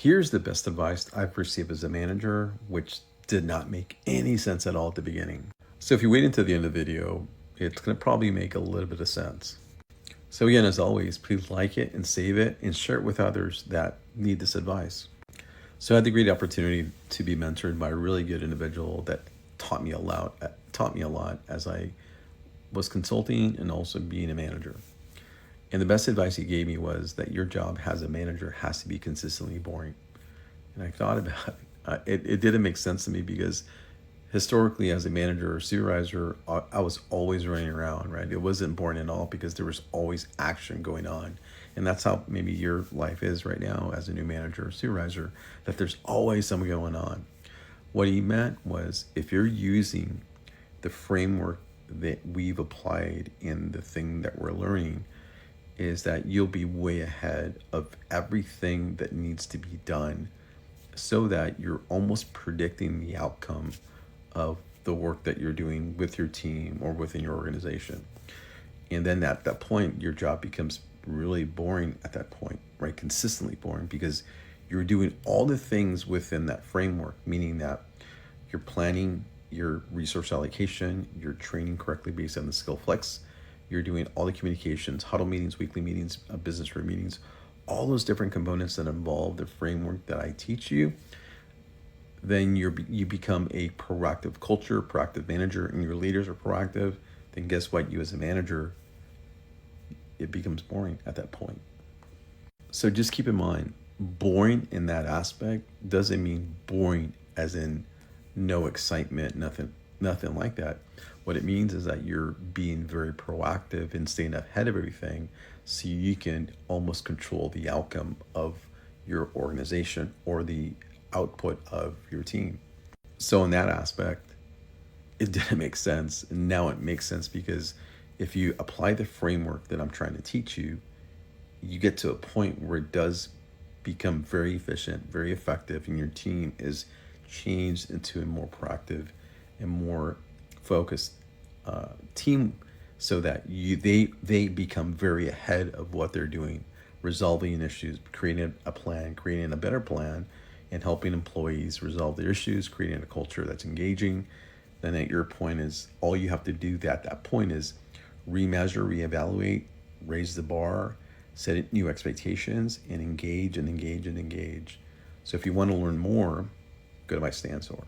Here's the best advice I've received as a manager, which did not make any sense at all at the beginning. So if you wait until the end of the video, it's going to probably make a little bit of sense. So again, as always, please like it and save it and share it with others that need this advice. So I had the great opportunity to be mentored by a really good individual that taught me a lot as I was consulting and also being a manager. And the best advice he gave me was that your job as a manager has to be consistently boring. And I thought about it. It didn't make sense to me because historically, as a manager or supervisor, I was always running around, right? It wasn't boring at all because there was always action going on. And that's how maybe your life is right now as a new manager or supervisor, that there's always something going on. What he meant was if you're using the framework that we've applied in the thing that we're learning, is that you'll be way ahead of everything that needs to be done so that you're almost predicting the outcome of the work that you're doing with your team or within your organization. And then at that point, your job becomes really boring at that point, right? Consistently boring because you're doing all the things within that framework, meaning that you're planning your resource allocation, you're training correctly based on the skill flex, you're doing all the communications, huddle meetings, weekly meetings, business review meetings, all those different components that involve the framework that I teach you. Then you become a proactive culture, proactive manager, and your leaders are proactive. Then guess what? You as a manager, it becomes boring at that point. So just keep in mind, boring in that aspect doesn't mean boring as in no excitement, nothing like that. What it means is that you're being very proactive and staying ahead of everything so you can almost control the outcome of your organization or the output of your team. So in that aspect, it didn't make sense. And now it makes sense because if you apply the framework that I'm trying to teach you, you get to a point where it does become very efficient, very effective, and your team is changed into a more proactive and more focused team so that they become very ahead of what they're doing, resolving issues, creating a plan, creating a better plan, and helping employees resolve their issues, creating a culture that's engaging. Then at your point is all you have to do at that point is remeasure, reevaluate, raise the bar, set new expectations, and engage and engage and engage. So if you want to learn more, go to my Stansoar.